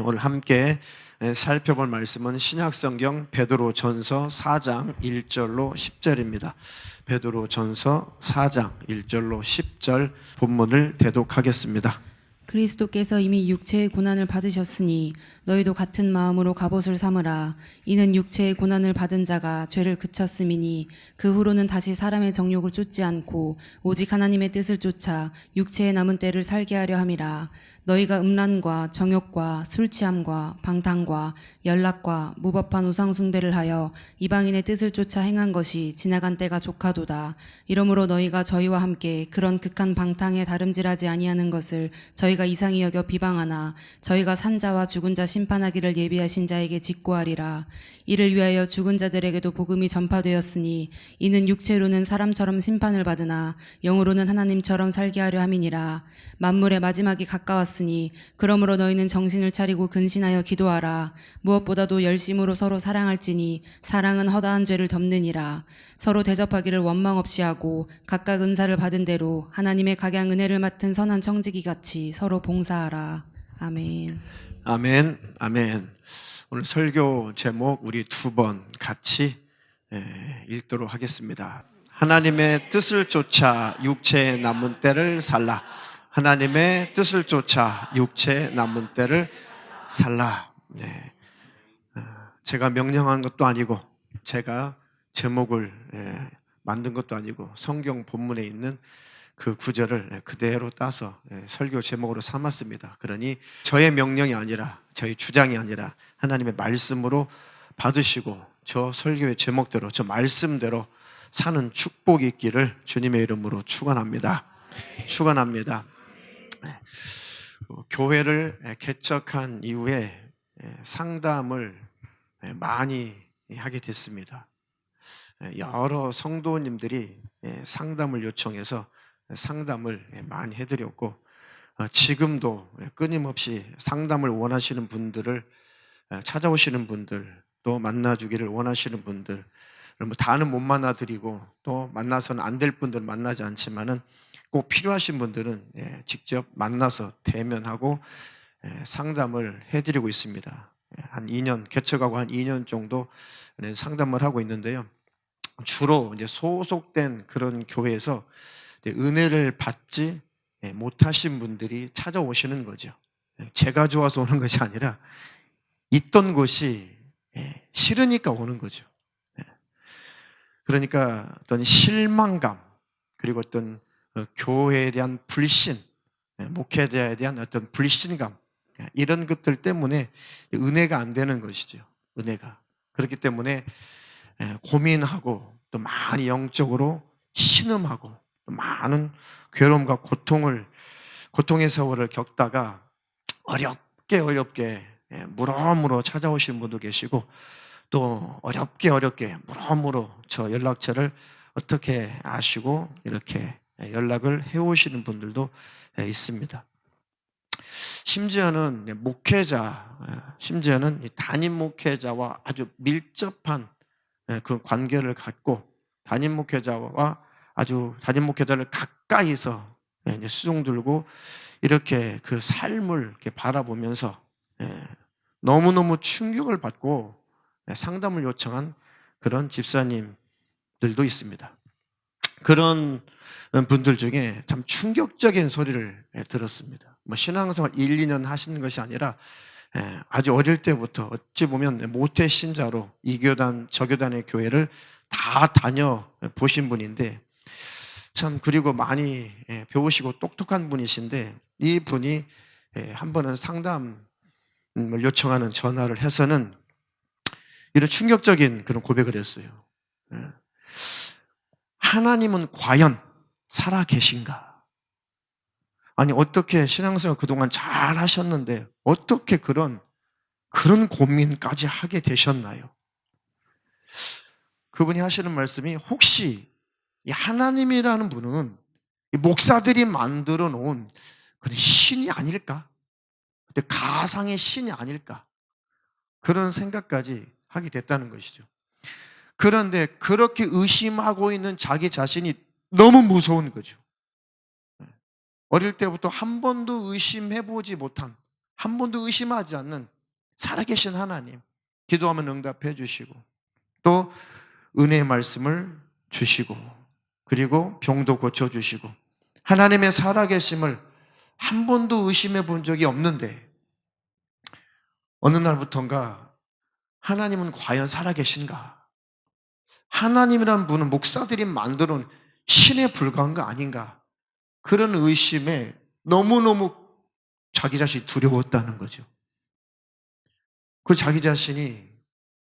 오늘 함께 살펴볼 말씀은 신약성경 베드로전서 4장 1절로 10절입니다. 베드로전서 4장 1절로 10절 본문을 대독하겠습니다. 그리스도께서 이미 육체의 고난을 받으셨으니 너희도 같은 마음으로 갑옷을 삼으라. 이는 육체의 고난을 받은 자가 죄를 그쳤음이니 그 후로는 다시 사람의 정욕을 쫓지 않고 오직 하나님의 뜻을 쫓아 육체의 남은 때를 살게 하려 함이라. 너희가 음란과 정욕과 술취함과 방탕과 연락과 무법한 우상 숭배를 하여 이방인의 뜻을 쫓아 행한 것이 지나간 때가 족하도다. 이러므로 너희가 저희와 함께 그런 극한 방탕에 다름질하지 아니하는 것을 저희가 이상히 여겨 비방하나 저희가 산 자와 죽은 자 심판하기를 예비하신 자에게 직고하리라. 이를 위하여 죽은 자들에게도 복음이 전파되었으니 이는 육체로는 사람처럼 심판을 받으나 영으로는 하나님처럼 살게 하려 함이니라. 만물의 마지막이 가까웠으니 그러므로 너희는 정신을 차리고 근신하여 기도하라. 무엇보다도 열심으로 서로 사랑할지니 사랑은 허다한 죄를 덮느니라. 서로 대접하기를 원망 없이 하고 각각 은사를 받은 대로 하나님의 각양 은혜를 맡은 선한 청지기 같이 서로 봉사하라. 아멘. 아멘, 아멘. 오늘 설교 제목 우리 두 번 같이 읽도록 하겠습니다. 하나님의 뜻을 쫓아 육체의 남은 때를 살라. 하나님의 뜻을 쫓아 육체의 남은 때를 살라. 네. 제가 명령한 것도 아니고 제가 제목을 만든 것도 아니고 성경 본문에 있는 그 구절을 그대로 따서 설교 제목으로 삼았습니다. 그러니 저의 명령이 아니라 저의 주장이 아니라 하나님의 말씀으로 받으시고 저 설교의 제목대로 저 말씀대로 사는 축복이 있기를 주님의 이름으로 축원합니다. 축원합니다. 교회를 개척한 이후에 상담을 많이 하게 됐습니다. 여러 성도님들이 상담을 요청해서 상담을 많이 해드렸고 지금도 끊임없이 상담을 원하시는 분들을 찾아오시는 분들 또 만나주기를 원하시는 분들 뭐 다는 못 만나드리고 또 만나서는 안 될 분들 만나지 않지만은 꼭 필요하신 분들은 직접 만나서 대면하고 상담을 해드리고 있습니다. 한 2년 개척하고 한 2년 정도 상담을 하고 있는데요. 주로 이제 소속된 그런 교회에서 은혜를 받지 못하신 분들이 찾아오시는 거죠. 제가 좋아서 오는 것이 아니라 있던 곳이 싫으니까 오는 거죠. 그러니까 어떤 실망감 그리고 어떤 교회에 대한 불신, 목회자에 대한 어떤 불신감 이런 것들 때문에 은혜가 안 되는 것이죠. 은혜가. 그렇기 때문에 고민하고 또 많이 영적으로 신음하고 또 많은 괴로움과 고통의 세월을 겪다가 어렵게 물어물어 찾아오신 분도 계시고 또 어렵게 물어물어 저 연락처를 어떻게 아시고 이렇게 연락을 해오시는 분들도 있습니다. 심지어는 심지어는 담임 목회자와 아주 밀접한 그 관계를 갖고 담임 목회자를 가까이서 수종 들고 이렇게 그 삶을 이렇게 바라보면서 너무너무 충격을 받고 상담을 요청한 그런 집사님들도 있습니다. 그런 분들 중에 참 충격적인 소리를 들었습니다. 뭐 신앙생활 1, 2년 하시는 것이 아니라 아주 어릴 때부터 어찌 보면 모태 신자로 이 교단 저 교단의 교회를 다 다녀보신 분인데 참 그리고 많이 배우시고 똑똑한 분이신데 이 분이 한 번은 상담을 요청하는 전화를 해서는 이런 충격적인 그런 고백을 했어요. 하나님은 과연 살아 계신가? 아니 어떻게 신앙생활 그동안 잘 하셨는데 어떻게 그런 고민까지 하게 되셨나요? 그분이 하시는 말씀이 혹시 이 하나님이라는 분은 이 목사들이 만들어 놓은 그런 신이 아닐까? 가상의 신이 아닐까? 그런 생각까지 하게 됐다는 것이죠. 그런데 그렇게 의심하고 있는 자기 자신이 너무 무서운 거죠. 어릴 때부터 한 번도 의심해보지 못한, 한 번도 의심하지 않는 살아계신 하나님, 기도하면 응답해 주시고 또 은혜의 말씀을 주시고 그리고 병도 고쳐주시고 하나님의 살아계심을 한 번도 의심해 본 적이 없는데 어느 날부턴가 하나님은 과연 살아계신가? 하나님이란 분은 목사들이 만들어 놓은 신에 불과한 거 아닌가? 그런 의심에 너무너무 자기 자신이 두려웠다는 거죠. 그 자기 자신이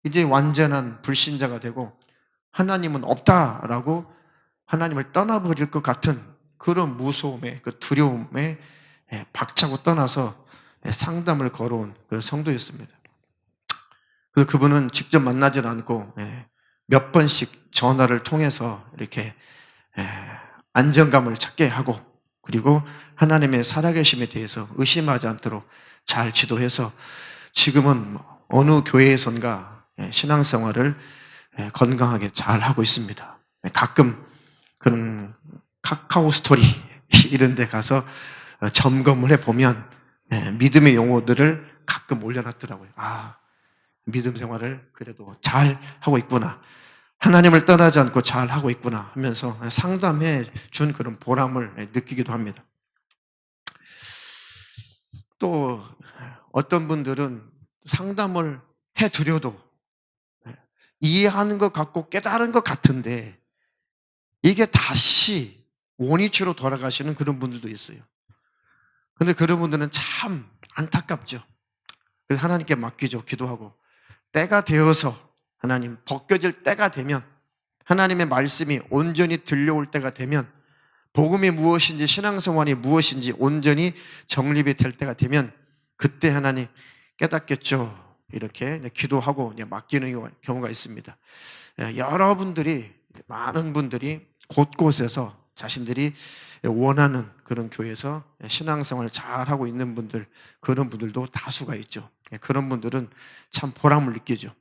이제 완전한 불신자가 되고 하나님은 없다라고 하나님을 떠나버릴 것 같은 그런 무서움에, 그 두려움에 박차고 떠나서 상담을 걸어온 그런 성도였습니다. 그래서 그분은 직접 만나질 않고 몇 번씩 전화를 통해서 이렇게 안정감을 찾게 하고 그리고 하나님의 살아계심에 대해서 의심하지 않도록 잘 지도해서 지금은 어느 교회에선가 신앙생활을 건강하게 잘 하고 있습니다. 가끔 그런 카카오 스토리 이런 데 가서 점검을 해보면 믿음의 용어들을 가끔 올려놨더라고요. 아, 믿음 생활을 그래도 잘 하고 있구나. 하나님을 떠나지 않고 잘 하고 있구나 하면서 상담해 준 그런 보람을 느끼기도 합니다. 또 어떤 분들은 상담을 해드려도 이해하는 것 같고 깨달은 것 같은데 이게 다시 원위치로 돌아가시는 그런 분들도 있어요. 근데 그런 분들은 참 안타깝죠. 그래서 하나님께 맡기죠. 기도하고 때가 되어서 하나님 벗겨질 때가 되면 하나님의 말씀이 온전히 들려올 때가 되면 복음이 무엇인지 신앙생활이 무엇인지 온전히 정립이 될 때가 되면 그때 하나님 깨닫겠죠. 이렇게 기도하고 맡기는 경우가 있습니다. 여러분들이 많은 분들이 곳곳에서 자신들이 원하는 그런 교회에서 신앙생활을 잘하고 있는 분들 그런 분들도 다수가 있죠. 그런 분들은 참 보람을 느끼죠.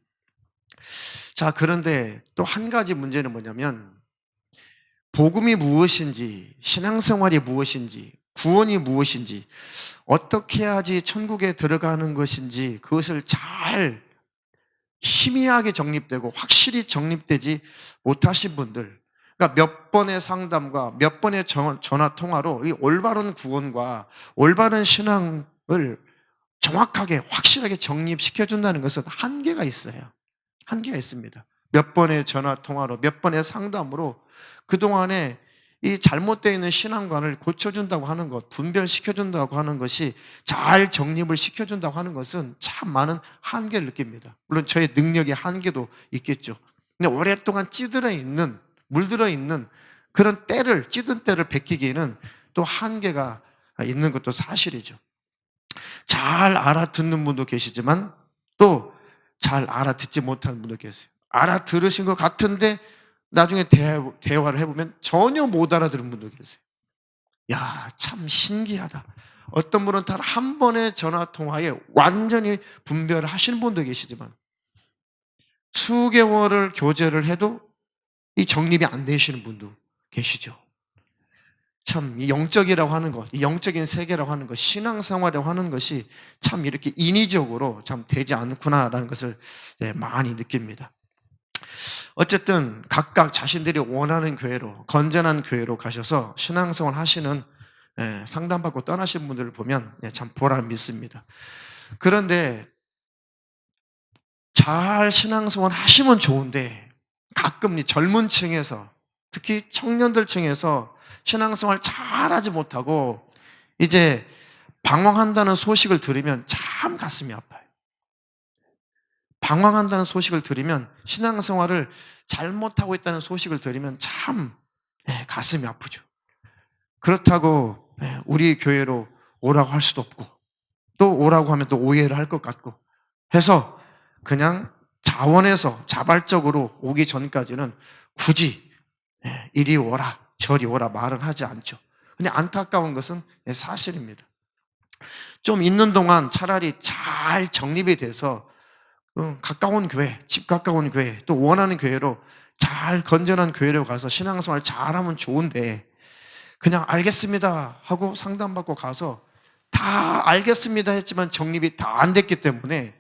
자, 그런데 또 한 가지 문제는 뭐냐면 복음이 무엇인지 신앙생활이 무엇인지 구원이 무엇인지 어떻게 해야지 천국에 들어가는 것인지 그것을 잘 희미하게 정립되고 확실히 정립되지 못하신 분들, 그러니까 몇 번의 상담과 몇 번의 전화 통화로 이 올바른 구원과 올바른 신앙을 정확하게 확실하게 정립시켜준다는 것은 한계가 있어요. 한계가 있습니다. 몇 번의 전화 통화로 몇 번의 상담으로 그동안에 이 잘못되어 있는 신앙관을 고쳐준다고 하는 것, 분별시켜준다고 하는 것이 잘 정립을 시켜준다고 하는 것은 참 많은 한계를 느낍니다. 물론 저의 능력의 한계도 있겠죠. 근데 오랫동안 찌들어 있는, 물들어 있는 그런 때를, 찌든 때를 베끼기에는 또 한계가 있는 것도 사실이죠. 잘 알아듣는 분도 계시지만 또 잘 알아듣지 못하는 분도 계세요. 알아들으신 것 같은데 나중에 대화를 해보면 전혀 못 알아들은 분도 계세요. 야, 참 신기하다. 어떤 분은 단 한 번의 전화 통화에 완전히 분별을 하시는 분도 계시지만 수개월을 교제를 해도 이 정립이 안 되시는 분도 계시죠. 참 이 영적이라고 하는 것, 이 영적인 세계라고 하는 것, 신앙생활이라고 하는 것이 참 이렇게 인위적으로 참 되지 않구나라는 것을 많이 느낍니다. 어쨌든 각각 자신들이 원하는 교회로, 건전한 교회로 가셔서 신앙생활 하시는 상담받고 떠나신 분들을 보면 참 보람 있습니다. 그런데 잘 신앙생활 하시면 좋은데 가끔 이 젊은 층에서 특히 청년들 층에서 신앙생활 잘하지 못하고 이제 방황한다는 소식을 들으면 참 가슴이 아파요. 방황한다는 소식을 들으면 신앙생활을 잘못하고 있다는 소식을 들으면 참 가슴이 아프죠. 그렇다고 우리 교회로 오라고 할 수도 없고 또 오라고 하면 또 오해를 할 것 같고 해서 그냥 자원해서 자발적으로 오기 전까지는 굳이 이리 오라 저리 오라 말은 하지 않죠. 근데 안타까운 것은 사실입니다. 좀 있는 동안 차라리 잘 정립이 돼서 가까운 교회, 집 가까운 교회, 또 원하는 교회로 잘 건전한 교회로 가서 신앙생활 잘하면 좋은데 그냥 알겠습니다 하고 상담받고 가서 다 알겠습니다 했지만 정립이 다 안 됐기 때문에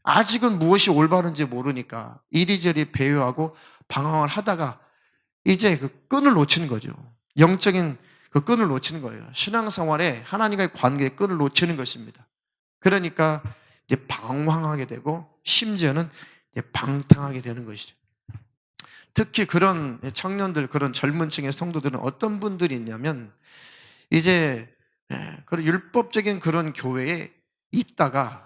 아직은 무엇이 올바른지 모르니까 이리저리 배회하고 방황을 하다가 이제 그 끈을 놓치는 거죠. 영적인 그 끈을 놓치는 거예요. 신앙생활에 하나님과의 관계의 끈을 놓치는 것입니다. 그러니까 이제 방황하게 되고 심지어는 이제 방탕하게 되는 것이죠. 특히 그런 청년들, 그런 젊은 층의 성도들은 어떤 분들이 있냐면 이제 그런 율법적인 그런 교회에 있다가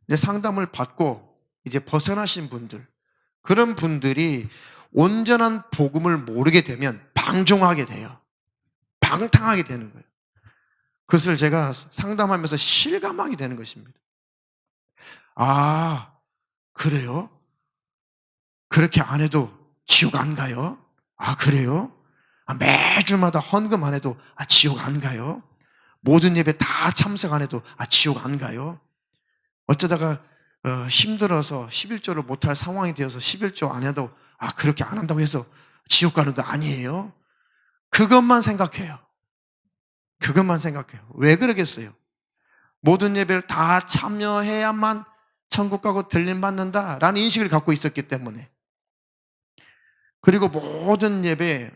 이제 상담을 받고 이제 벗어나신 분들, 그런 분들이 온전한 복음을 모르게 되면 방종하게 돼요. 방탕하게 되는 거예요. 그것을 제가 상담하면서 실감하게 되는 것입니다. 아, 그래요? 그렇게 안 해도 지옥 안 가요? 아, 그래요? 매주마다 헌금 안 해도 지옥 안 가요? 모든 예배 다 참석 안 해도 지옥 안 가요? 어쩌다가 힘들어서 11조를 못할 상황이 되어서 11조 안 해도 그렇게 안 한다고 해서 지옥 가는 거 아니에요? 그것만 생각해요. 그것만 생각해요. 왜 그러겠어요? 모든 예배를 다 참여해야만 천국 가고 들림 받는다라는 인식을 갖고 있었기 때문에, 그리고 모든 예배,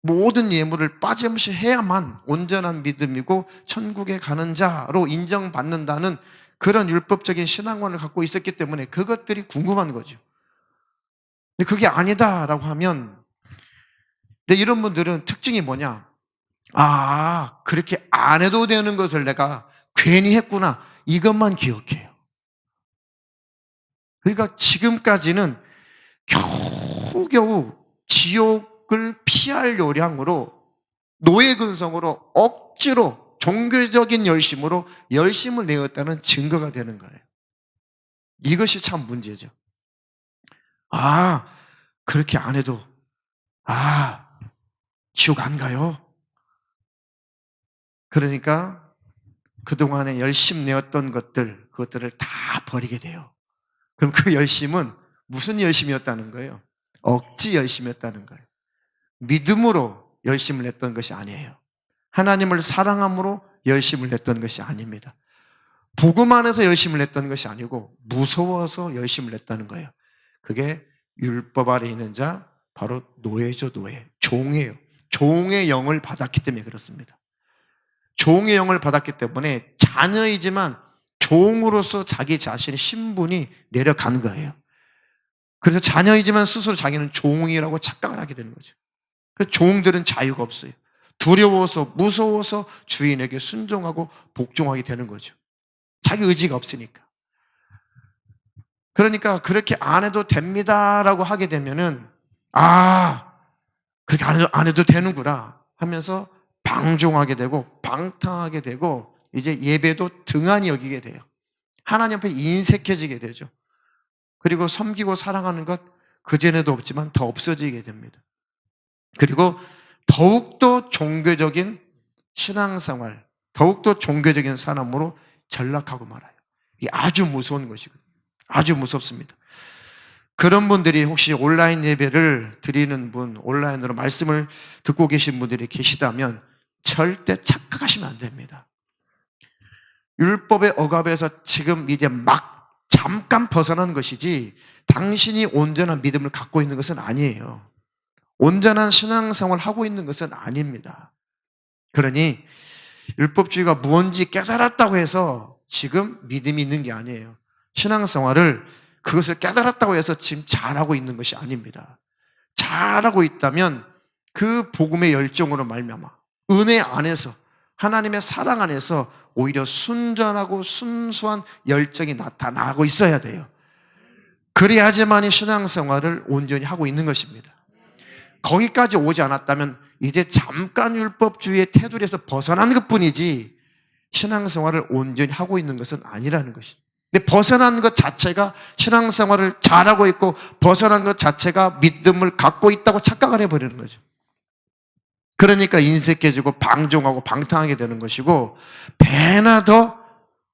모든 예물을 빠짐없이 해야만 온전한 믿음이고 천국에 가는 자로 인정받는다는 그런 율법적인 신앙관을 갖고 있었기 때문에 그것들이 궁금한 거죠. 근데 그게 아니다라고 하면, 근데 이런 분들은 특징이 뭐냐? 그렇게 안 해도 되는 것을 내가 괜히 했구나. 이것만 기억해요. 그러니까 지금까지는 겨우겨우 지옥을 피할 요량으로 노예근성으로 억지로 종교적인 열심으로 열심을 내었다는 증거가 되는 거예요. 이것이 참 문제죠. 그렇게 안 해도 지옥 안 가요? 그러니까 그동안에 열심 내었던 그것들을 다 버리게 돼요. 그럼 그 열심은 무슨 열심이었다는 거예요? 억지 열심이었다는 거예요. 믿음으로 열심을 냈던 것이 아니에요. 하나님을 사랑함으로 열심을 냈던 것이 아닙니다. 복음 안에서 열심을 냈던 것이 아니고 무서워서 열심을 냈다는 거예요. 그게 율법 아래 있는 자, 바로 노예죠, 노예. 종이에요. 종의 영을 받았기 때문에 그렇습니다. 종의 영을 받았기 때문에 자녀이지만 종으로서 자기 자신의 신분이 내려간 거예요. 그래서 자녀이지만 스스로 자기는 종이라고 착각을 하게 되는 거죠. 그 종들은 자유가 없어요. 두려워서 무서워서 주인에게 순종하고 복종하게 되는 거죠. 자기 의지가 없으니까. 그러니까 그렇게 안 해도 됩니다라고 하게 되면은 그렇게 안 해도 되는구나 하면서 방종하게 되고 방탕하게 되고 이제 예배도 등한히 여기게 돼요. 하나님 앞에 인색해지게 되죠. 그리고 섬기고 사랑하는 것 그전에도 없지만 더 없어지게 됩니다. 그리고 더욱더 종교적인 신앙생활, 더욱더 종교적인 사람으로 전락하고 말아요. 이게 아주 무서운 것이거든요. 아주 무섭습니다. 그런 분들이 혹시 온라인 예배를 드리는 분, 온라인으로 말씀을 듣고 계신 분들이 계시다면 절대 착각하시면 안 됩니다. 율법의 억압에서 지금 이제 막 잠깐 벗어난 것이지 당신이 온전한 믿음을 갖고 있는 것은 아니에요. 온전한 신앙생활을 하고 있는 것은 아닙니다. 그러니 율법주의가 무언지 깨달았다고 해서 지금 믿음이 있는 게 아니에요. 신앙생활을 그것을 깨달았다고 해서 지금 잘하고 있는 것이 아닙니다. 잘하고 있다면 그 복음의 열정으로 말미암아 은혜 안에서 하나님의 사랑 안에서 오히려 순전하고 순수한 열정이 나타나고 있어야 돼요. 그래야지만이 신앙생활을 온전히 하고 있는 것입니다. 거기까지 오지 않았다면 이제 잠깐 율법주의의 테두리에서 벗어난 것뿐이지 신앙생활을 온전히 하고 있는 것은 아니라는 것입니다. 근데 벗어난 것 자체가 신앙생활을 잘하고 있고 벗어난 것 자체가 믿음을 갖고 있다고 착각을 해버리는 거죠. 그러니까 인색해지고 방종하고 방탕하게 되는 것이고 배나 더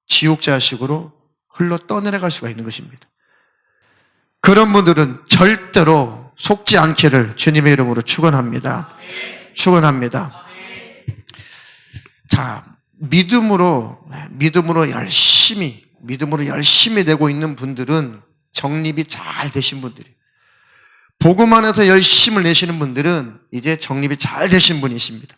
지옥 자식으로 흘러 떠내려갈 수가 있는 것입니다. 그런 분들은 절대로 속지 않기를 주님의 이름으로 축원합니다. 축원합니다. 자, 믿음으로 열심히 믿음으로 열심히 되고 있는 분들은 정립이 잘 되신 분들이에요. 복음 안에서 열심을 내시는 분들은 이제 정립이 잘 되신 분이십니다.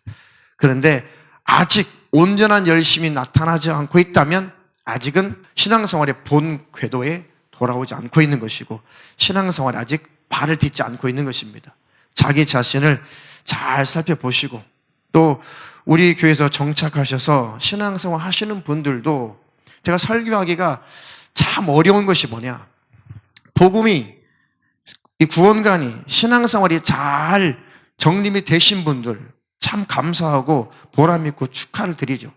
그런데 아직 온전한 열심이 나타나지 않고 있다면 아직은 신앙생활의 본 궤도에 돌아오지 않고 있는 것이고 신앙생활에 아직 발을 딛지 않고 있는 것입니다. 자기 자신을 잘 살펴보시고 또 우리 교회에서 정착하셔서 신앙생활 하시는 분들도 제가 설교하기가 참 어려운 것이 뭐냐, 복음이 이 구원관이 신앙생활이 잘 정립이 되신 분들 참 감사하고 보람있고 축하를 드리죠.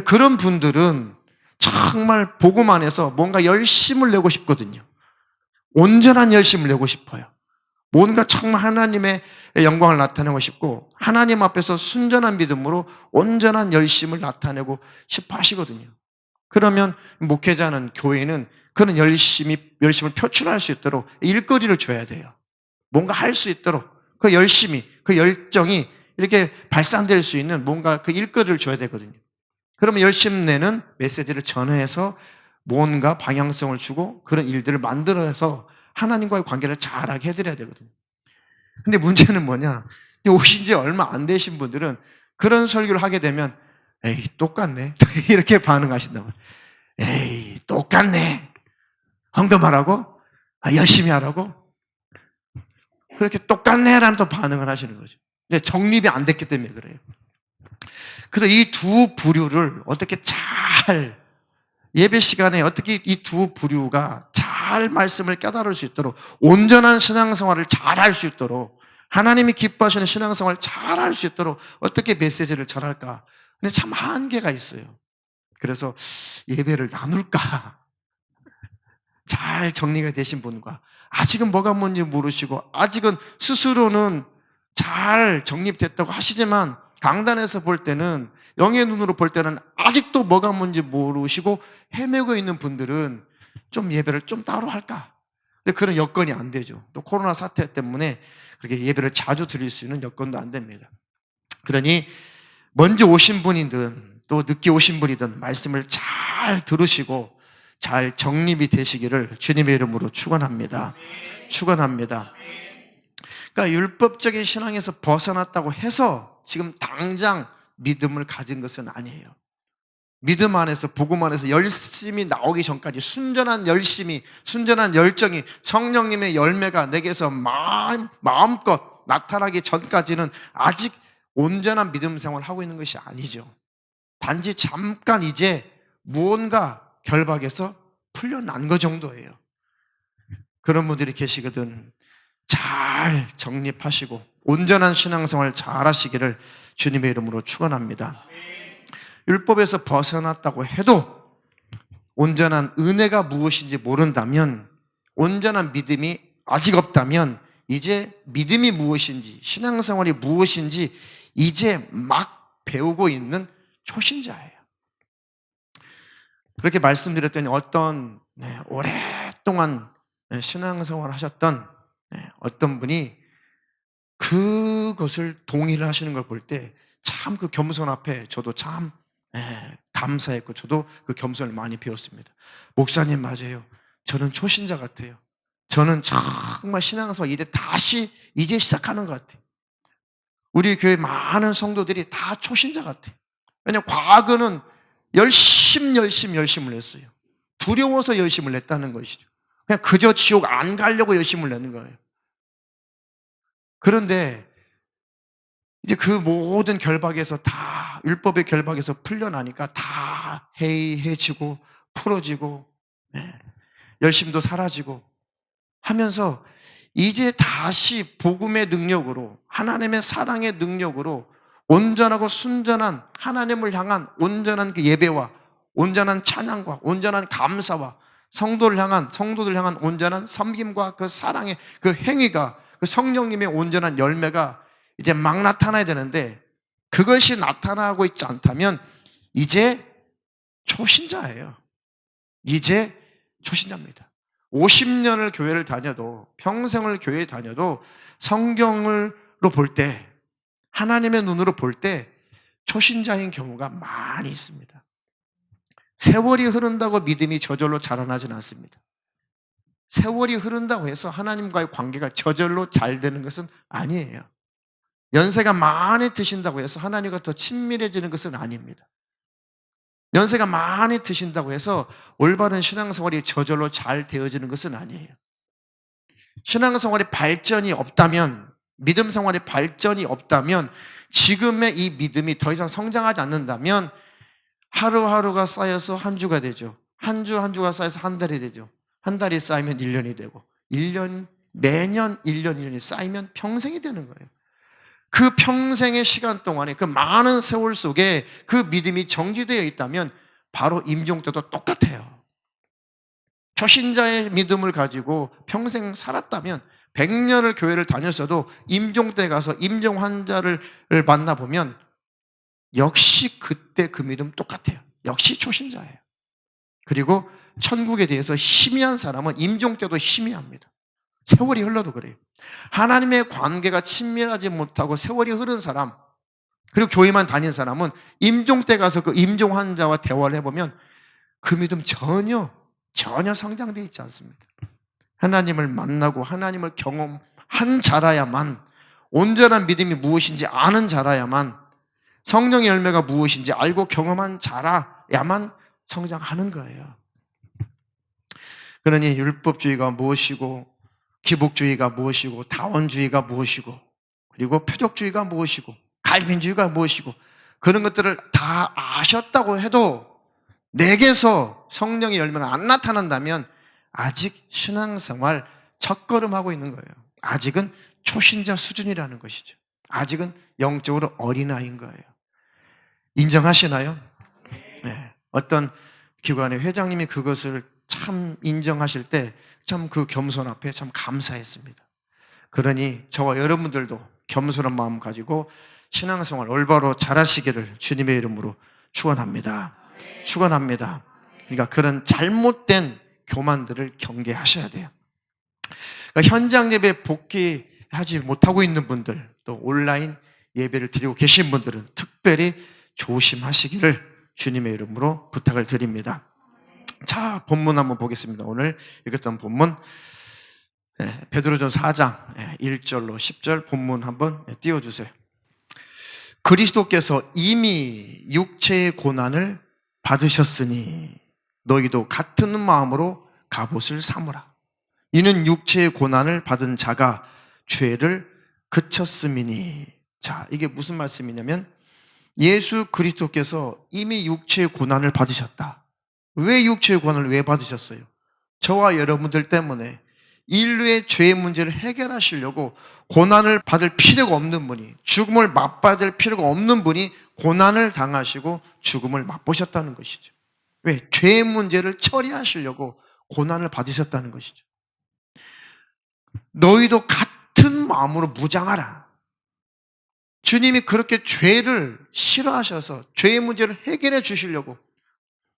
그런 분들은 정말 복음 안에서 뭔가 열심을 내고 싶거든요. 온전한 열심을 내고 싶어요. 뭔가 정말 하나님의 영광을 나타내고 싶고 하나님 앞에서 순전한 믿음으로 온전한 열심을 나타내고 싶어 하시거든요. 그러면 목회자는, 교회는 그런 열심을 표출할 수 있도록 일거리를 줘야 돼요. 뭔가 할 수 있도록 그 열심이, 그 열정이 이렇게 발산될 수 있는 뭔가 그 일거리를 줘야 되거든요. 그러면 열심 내는 메시지를 전해서 뭔가 방향성을 주고 그런 일들을 만들어서 하나님과의 관계를 잘하게 해드려야 되거든요. 근데 문제는 뭐냐, 오신 지 얼마 안 되신 분들은 그런 설교를 하게 되면 에이 똑같네 이렇게 반응하신다고. 에이 똑같네, 헌금하라고? 열심히 하라고? 그렇게 똑같네라는 또 반응을 하시는 거죠. 근데 정립이 안 됐기 때문에 그래요. 그래서 이 두 부류를 어떻게 잘, 예배 시간에 어떻게 이 두 부류가 잘 말씀을 깨달을 수 있도록 온전한 신앙생활을 잘 할 수 있도록 하나님이 기뻐하시는 신앙생활을 잘 할 수 있도록 어떻게 메시지를 전할까? 근데 참 한계가 있어요. 그래서 예배를 나눌까? 잘 정리가 되신 분과 아직은 뭐가 뭔지 모르시고 아직은 스스로는 잘 정립됐다고 하시지만 강단에서 볼 때는, 영의 눈으로 볼 때는 아직도 뭐가 뭔지 모르시고 헤매고 있는 분들은 좀 예배를 좀 따로 할까? 근데 그런 여건이 안 되죠. 또 코로나 사태 때문에 그렇게 예배를 자주 드릴 수 있는 여건도 안 됩니다. 그러니 먼저 오신 분이든 또 늦게 오신 분이든 말씀을 잘 들으시고 잘 정립이 되시기를 주님의 이름으로 축원합니다. 축원합니다. 그러니까 율법적인 신앙에서 벗어났다고 해서 지금 당장 믿음을 가진 것은 아니에요. 믿음 안에서, 복음 안에서 열심이 나오기 전까지 순전한 열심이, 순전한 열정이, 성령님의 열매가 내게서 마음껏 나타나기 전까지는 아직 온전한 믿음 생활을 하고 있는 것이 아니죠. 단지 잠깐 이제 무언가 결박에서 풀려난 것 정도예요. 그런 분들이 계시거든. 잘 정립하시고 온전한 신앙생활 잘 하시기를 주님의 이름으로 축원합니다. 율법에서 벗어났다고 해도 온전한 은혜가 무엇인지 모른다면, 온전한 믿음이 아직 없다면 이제 믿음이 무엇인지, 신앙생활이 무엇인지 이제 막 배우고 있는 초신자예요. 그렇게 말씀드렸더니 어떤 오랫동안 신앙생활을 하셨던 어떤 분이 그것을 동의를 하시는 걸 볼 때 참 그 겸손 앞에 저도 참 감사했고 저도 그 겸손을 많이 배웠습니다. 목사님 맞아요. 저는 초신자 같아요. 저는 정말 신앙생활 이제 시작하는 것 같아요. 우리 교회 많은 성도들이 다 초신자 같아요. 왜냐하면 과거는 열심을 냈어요. 두려워서 열심을 냈다는 것이죠. 그냥 그저 지옥 안 가려고 열심을 내는 거예요. 그런데 이제 그 모든 결박에서 다, 율법의 결박에서 풀려나니까 다 해이해지고 풀어지고 열심도 사라지고 하면서 이제 다시 복음의 능력으로, 하나님의 사랑의 능력으로 온전하고 순전한 하나님을 향한 온전한 그 예배와 온전한 찬양과 온전한 감사와 성도들 향한 온전한 섬김과 그 사랑의 그 행위가, 그 성령님의 온전한 열매가 이제 막 나타나야 되는데 그것이 나타나고 있지 않다면 이제 초신자예요. 이제 초신자입니다. 50년을 교회를 다녀도, 평생을 교회에 다녀도 성경으로 볼 때, 하나님의 눈으로 볼 때 초신자인 경우가 많이 있습니다. 세월이 흐른다고 믿음이 저절로 자라나지는 않습니다. 세월이 흐른다고 해서 하나님과의 관계가 저절로 잘 되는 것은 아니에요. 연세가 많이 드신다고 해서 하나님과 더 친밀해지는 것은 아닙니다. 연세가 많이 드신다고 해서 올바른 신앙생활이 저절로 잘 되어지는 것은 아니에요. 신앙생활의 발전이 없다면, 믿음 생활의 발전이 없다면, 지금의 이 믿음이 더 이상 성장하지 않는다면 하루하루가 쌓여서 한 주가 되죠. 한 주가 쌓여서 한 달이 되죠. 한 달이 쌓이면 1년이 되고, 매년 1년 1년이 쌓이면 평생이 되는 거예요. 그 평생의 시간 동안에, 그 많은 세월 속에 그 믿음이 정지되어 있다면 바로 임종 때도 똑같아요. 초신자의 믿음을 가지고 평생 살았다면 100년을 교회를 다녔어도 임종 때 가서 임종 환자를 만나보면 역시 그때 그 믿음 똑같아요. 역시 초신자예요. 그리고 천국에 대해서 희미한 사람은 임종 때도 희미합니다. 세월이 흘러도 그래요. 하나님의 관계가 친밀하지 못하고 세월이 흐른 사람, 그리고 교회만 다닌 사람은 임종 때 가서 그 임종 환자와 대화를 해보면 그 믿음 전혀 성장되어 있지 않습니다. 하나님을 만나고 하나님을 경험한 자라야만, 온전한 믿음이 무엇인지 아는 자라야만, 성령의 열매가 무엇인지 알고 경험한 자라야만 성장하는 거예요. 그러니 율법주의가 무엇이고, 기복주의가 무엇이고, 다원주의가 무엇이고, 그리고 표적주의가 무엇이고, 갈빈주의가 무엇이고, 그런 것들을 다 아셨다고 해도 내게서 성령의 열매가 안 나타난다면 아직 신앙생활 첫걸음하고 있는 거예요. 아직은 초신자 수준이라는 것이죠. 아직은 영적으로 어린아이인 거예요. 인정하시나요? 네. 어떤 기관의 회장님이 그것을 참 인정하실 때 참 그 겸손 앞에 참 감사했습니다. 그러니 저와 여러분들도 겸손한 마음 가지고 신앙생활 올바로 잘하시기를 주님의 이름으로 축원합니다. 축원합니다. 그러니까 그런 잘못된 교만들을 경계하셔야 돼요. 그러니까 현장 예배 복귀하지 못하고 있는 분들, 또 온라인 예배를 드리고 계신 분들은 특별히 조심하시기를 주님의 이름으로 부탁을 드립니다. 자, 본문 한번 보겠습니다. 오늘 읽었던 본문 베드로전 4장 1절로 10절 본문 한번 띄워주세요. 그리스도께서 이미 육체의 고난을 받으셨으니 너희도 같은 마음으로 갑옷을 삼으라. 이는 육체의 고난을 받은 자가 죄를 그쳤음이니. 자, 이게 무슨 말씀이냐면 예수 그리스도께서 이미 육체의 고난을 받으셨다. 왜 육체의 고난을 왜 받으셨어요? 저와 여러분들 때문에 인류의 죄의 문제를 해결하시려고 고난을 받을 필요가 없는 분이, 죽음을 맛받을 필요가 없는 분이 고난을 당하시고 죽음을 맛보셨다는 것이죠. 왜? 죄의 문제를 처리하시려고 고난을 받으셨다는 것이죠. 너희도 같은 마음으로 무장하라. 주님이 그렇게 죄를 싫어하셔서 죄의 문제를 해결해 주시려고,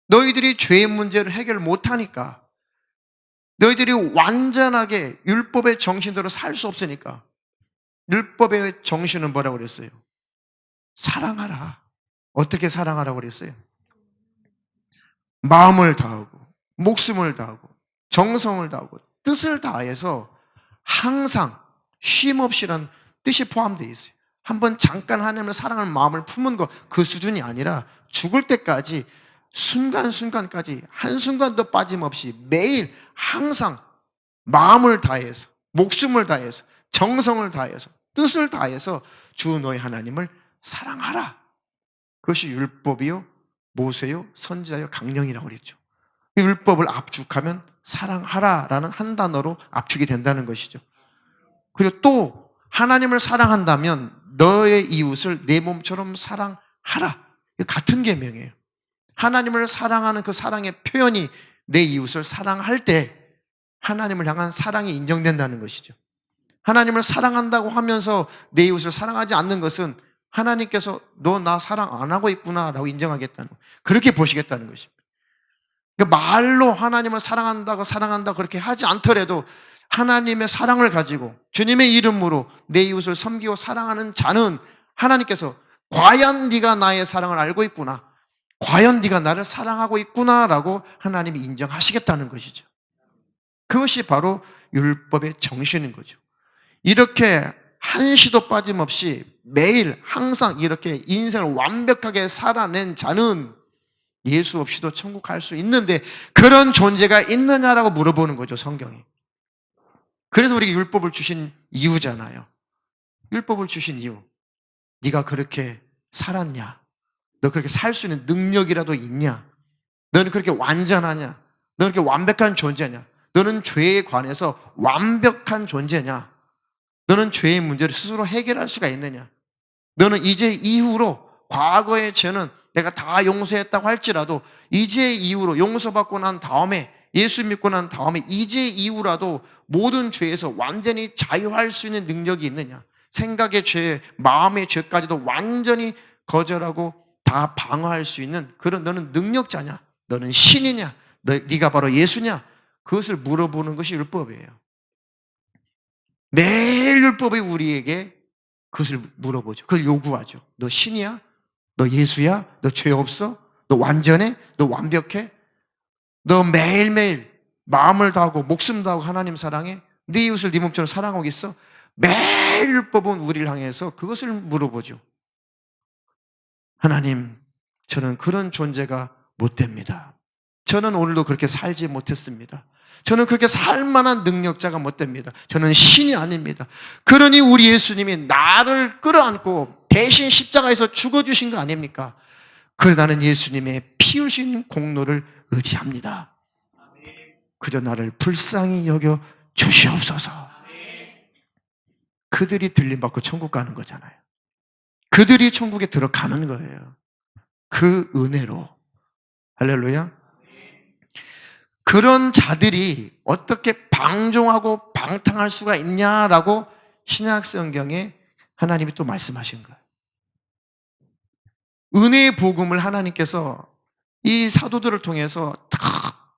너희들이 죄의 문제를 해결 못하니까, 너희들이 완전하게 율법의 정신대로 살 수 없으니까, 율법의 정신은 뭐라고 그랬어요? 사랑하라. 어떻게 사랑하라고 그랬어요? 마음을 다하고, 목숨을 다하고, 정성을 다하고, 뜻을 다해서 항상 쉼없이란 뜻이 포함되어 있어요. 한번 잠깐 하나님을 사랑하는 마음을 품은 것, 그 수준이 아니라 죽을 때까지 순간순간까지 한순간도 빠짐없이 매일 항상 마음을 다해서, 목숨을 다해서, 정성을 다해서, 뜻을 다해서 주 너희 하나님을 사랑하라. 그것이 율법이요, 모세요, 선지자요, 강령이라고 그랬죠. 율법을 압축하면 사랑하라라는 한 단어로 압축이 된다는 것이죠. 그리고 또 하나님을 사랑한다면 너의 이웃을 내 몸처럼 사랑하라. 같은 계명이에요. 하나님을 사랑하는 그 사랑의 표현이 내 이웃을 사랑할 때 하나님을 향한 사랑이 인정된다는 것이죠. 하나님을 사랑한다고 하면서 내 이웃을 사랑하지 않는 것은 하나님께서 너 나 사랑 안 하고 있구나라고 인정하겠다는 거예요. 그렇게 보시겠다는 것입니다. 그러니까 말로 하나님을 사랑한다고 그렇게 하지 않더라도 하나님의 사랑을 가지고 주님의 이름으로 내 이웃을 섬기고 사랑하는 자는 하나님께서 과연 네가 나의 사랑을 알고 있구나, 과연 네가 나를 사랑하고 있구나라고 하나님이 인정하시겠다는 것이죠. 그것이 바로 율법의 정신인 거죠. 이렇게 한시도 빠짐없이 매일 항상 이렇게 인생을 완벽하게 살아낸 자는 예수 없이도 천국 갈 수 있는데 그런 존재가 있느냐라고 물어보는 거죠, 성경이. 그래서 우리에게 율법을 주신 이유잖아요. 율법을 주신 이유. 네가 그렇게 살았냐? 너 그렇게 살 수 있는 능력이라도 있냐? 너는 그렇게 완전하냐? 너는 그렇게 완벽한 존재냐? 너는 죄에 관해서 완벽한 존재냐? 너는 죄의 문제를 스스로 해결할 수가 있느냐? 너는 이제 이후로 과거의 죄는 내가 다 용서했다고 할지라도 이제 이후로 용서받고 난 다음에 예수 믿고 난 다음에 이제 이후라도 모든 죄에서 완전히 자유할 수 있는 능력이 있느냐? 생각의 죄, 마음의 죄까지도 완전히 거절하고 다 방어할 수 있는 그런 너는 능력자냐? 너는 신이냐? 네가 바로 예수냐? 그것을 물어보는 것이 율법이에요. 매일 율법이 우리에게 그것을 물어보죠. 그걸 요구하죠. 너 신이야? 너 예수야? 너 죄 없어? 너 완전해? 너 완벽해? 너 매일매일 마음을 다하고 목숨 다하고 하나님 사랑해? 네 이웃을 네 몸처럼 사랑하고 있어? 매일 율법은 우리를 향해서 그것을 물어보죠. 하나님, 저는 그런 존재가 못 됩니다. 저는 오늘도 그렇게 살지 못했습니다. 저는 그렇게 살 만한 능력자가 못 됩니다. 저는 신이 아닙니다. 그러니 우리 예수님이 나를 끌어안고 대신 십자가에서 죽어주신 거 아닙니까? 그래 나는 예수님의 피 흘린 공로를 의지합니다. 그저 나를 불쌍히 여겨 주시옵소서. 그들이 들림받고 천국 가는 거잖아요. 그들이 천국에 들어가는 거예요. 그 은혜로. 할렐루야. 그런 자들이 어떻게 방종하고 방탕할 수가 있냐라고 신약 성경에 하나님이 또 말씀하신 거예요. 은혜의 복음을 하나님께서 이 사도들을 통해서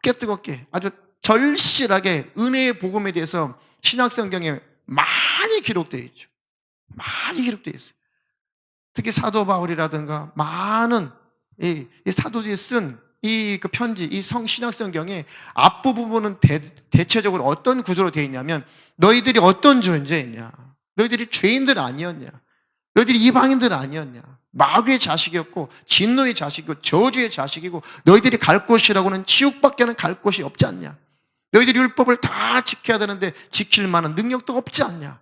뜨겁게 아주 절실하게 은혜의 복음에 대해서 신약 성경에 많이 기록되어 있죠. 많이 기록되어 있어요. 특히 사도 바울이라든가 많은 이 사도들이 쓴 이 그 편지, 이 신약 성경의 앞부분은 대체적으로 어떤 구조로 되어 있냐면 너희들이 어떤 존재였냐? 너희들이 죄인들 아니었냐? 너희들이 이방인들 아니었냐? 마귀의 자식이었고 진노의 자식이고 저주의 자식이고 너희들이 갈 곳이라고는 지옥밖에는 갈 곳이 없지 않냐? 너희들이 율법을 다 지켜야 되는데 지킬 만한 능력도 없지 않냐?